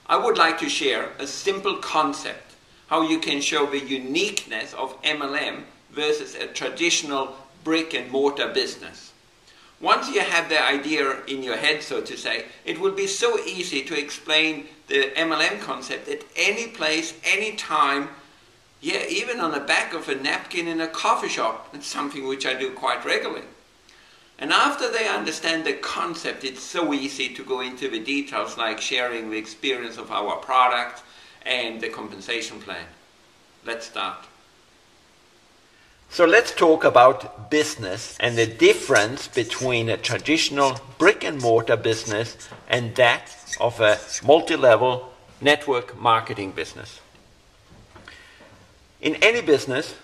I would like to share a simple concept, how you can show the uniqueness of MLM versus a traditional brick and mortar business. Once you have the idea in your head, so to say, it will be so easy to explain the MLM concept at any place, any time, yeah, even on the back of a napkin in a coffee shop. It's something which I do quite regularly. And after they understand the concept, it's so easy to go into the details, like sharing the experience of our product and the compensation plan. Let's start. So let's talk about business and the difference between a traditional brick and mortar business and that of a multi-level network marketing business. In any business,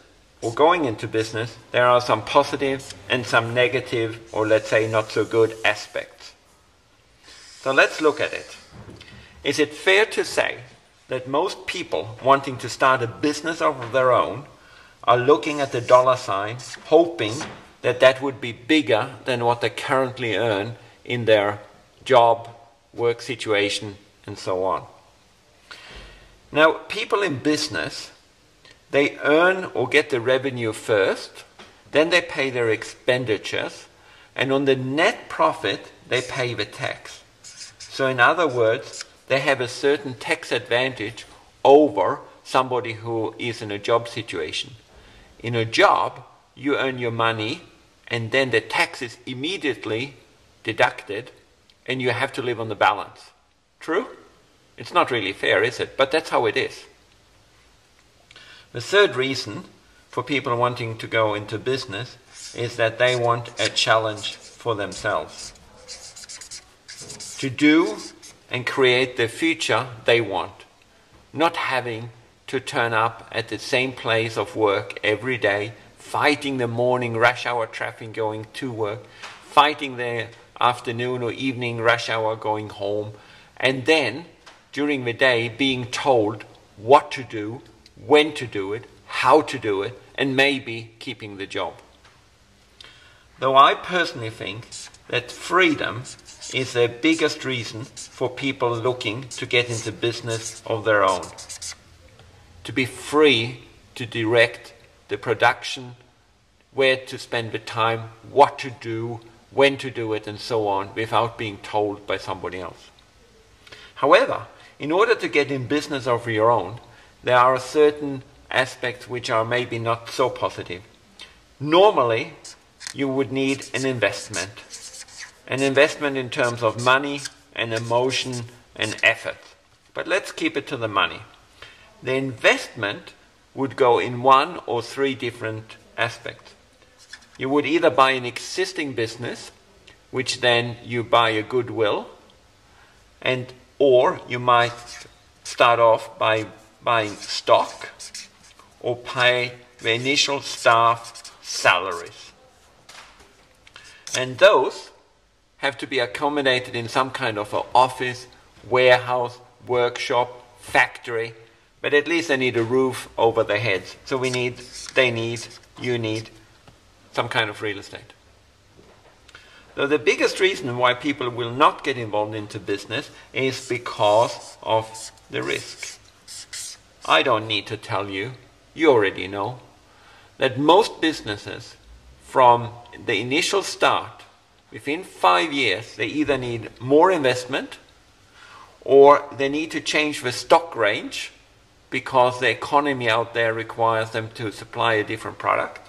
or going into business, there are some positive and some negative, or let's say not so good aspects. So let's look at it. Is it fair to say that most people wanting to start a business of their own are looking at the dollar sign, hoping that that would be bigger than what they currently earn in their job, work situation, and so on? Now, people in business, they earn or get the revenue first, then they pay their expenditures, and on the net profit, they pay the tax. So in other words, they have a certain tax advantage over somebody who is in a job situation. In a job, you earn your money, and then the tax is immediately deducted, and you have to live on the balance. True? It's not really fair, is it? But that's how it is. The third reason for people wanting to go into business is that they want a challenge for themselves. To do and create the future they want. Not having to turn up at the same place of work every day, fighting the morning rush hour traffic going to work, fighting the afternoon or evening rush hour going home, and then during the day being told what to do, when to do it, how to do it, and maybe keeping the job. Though I personally think that freedom is the biggest reason for people looking to get into business of their own. To be free to direct the production, where to spend the time, what to do, when to do it, and so on, without being told by somebody else. However, in order to get in business of your own, there are certain aspects which are maybe not so positive. Normally, you would need an investment. An investment in terms of money and emotion and effort. But let's keep it to the money. The investment would go in one or three different aspects. You would either buy an existing business, which then you buy a goodwill, or you might start off by buying stock or pay the initial staff salaries. And those have to be accommodated in some kind of an office, warehouse, workshop, factory, but at least they need a roof over their heads. So you need some kind of real estate. So the biggest reason why people will not get involved into business is because of the risk. I don't need to tell you, you already know, that most businesses from the initial start, within 5 years, they either need more investment or they need to change the stock range because the economy out there requires them to supply a different product.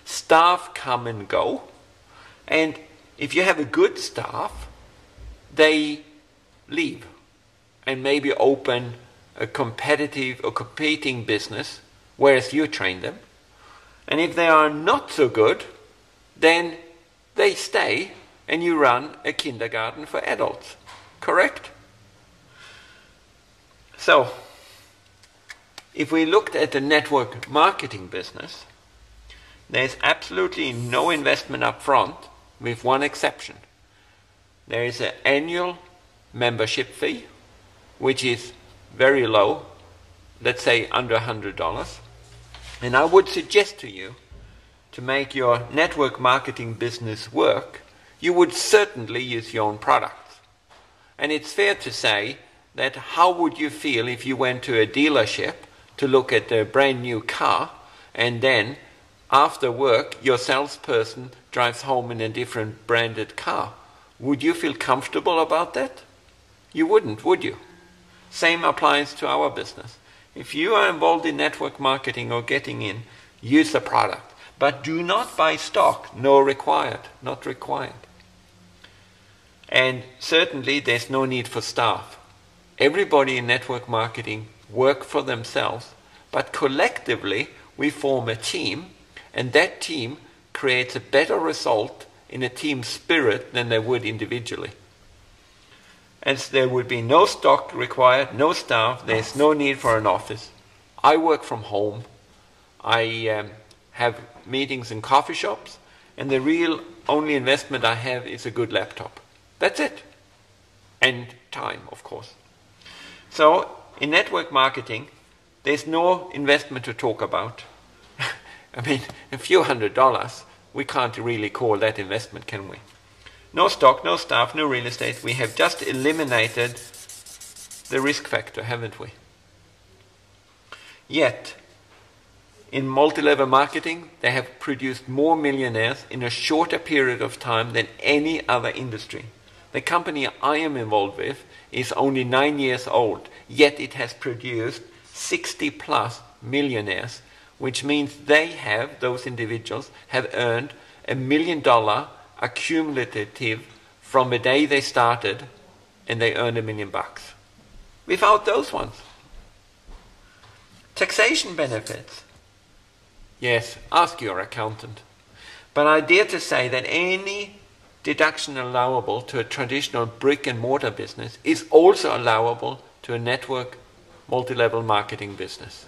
Staff come and go, and if you have a good staff, they leave and maybe open a competitive or competing business, whereas you train them. And if they are not so good, then they stay and you run a kindergarten for adults. Correct? So, if we looked at the network marketing business, there's absolutely no investment up front, with one exception. There is an annual membership fee, which is very low, let's say under $100. And I would suggest to you, to make your network marketing business work, you would certainly use your own products. And it's fair to say that how would you feel if you went to a dealership to look at a brand new car, and then after work your salesperson drives home in a different branded car? Would you feel comfortable about that? You wouldn't, would you? Same applies to our business. If you are involved in network marketing or getting in, use the product. But do not buy stock. No required. Not required. And certainly there's no need for staff. Everybody in network marketing work for themselves, but collectively we form a team, and that team creates a better result in a team spirit than they would individually. And so there would be no stock required, no staff, there's no need for an office. I work from home. I have meetings in coffee shops, and the real only investment I have is a good laptop. That's it. And time, of course. So, in network marketing, there's no investment to talk about. I mean, a few $100, we can't really call that investment, can we? No stock, no staff, no real estate. We have just eliminated the risk factor, haven't we? Yet, in multi-level marketing, they have produced more millionaires in a shorter period of time than any other industry. The company I am involved with is only 9 years old, yet it has produced 60 plus millionaires, which means those individuals have earned $1 million accumulative from the day they started, and they earn $1 million. Without those ones. Taxation benefits. Yes, ask your accountant. But I dare to say that any deduction allowable to a traditional brick and mortar business is also allowable to a network multi-level marketing business.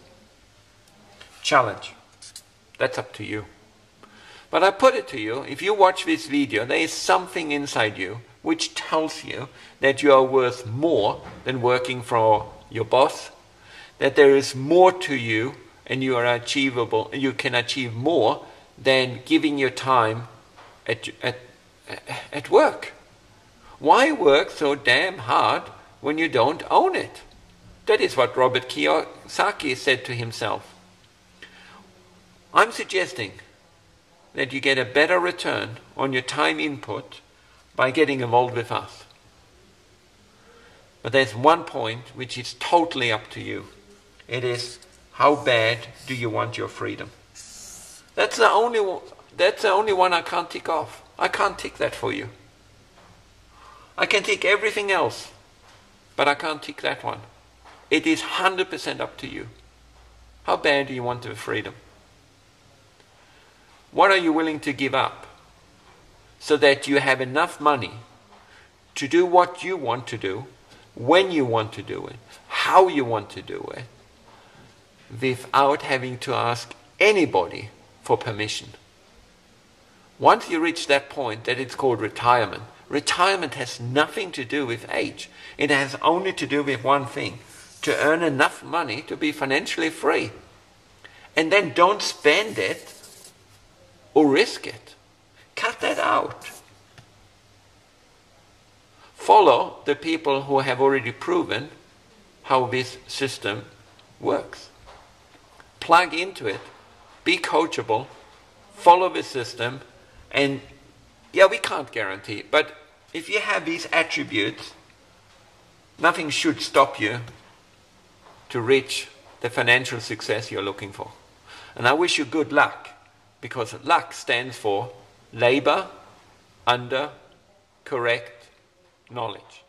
Challenge. That's up to you. But I put it to you, if you watch this video, there is something inside you which tells you that you are worth more than working for your boss, that there is more to you and you are achievable, you can achieve more than giving your time at work. Why work so damn hard when you don't own it? That is what Robert Kiyosaki said to himself. I'm suggesting that you get a better return on your time input by getting involved with us. But there's one point which is totally up to you. It is, how bad do you want your freedom? That's the only one I can't tick off. I can't tick that for you. I can tick everything else, but I can't tick that one. It is 100% up to you. How bad do you want the freedom? What are you willing to give up so that you have enough money to do what you want to do, when you want to do it, how you want to do it, without having to ask anybody for permission? Once you reach that point, that it's called retirement. Retirement has nothing to do with age. It has only to do with one thing: to earn enough money to be financially free. And then don't spend it or risk it. Cut that out. Follow the people who have already proven how this system works. Plug into it, be coachable, follow the system, and yeah, we can't guarantee, but if you have these attributes, nothing should stop you to reach the financial success you're looking for. And I wish you good luck, because luck stands for labor under correct knowledge.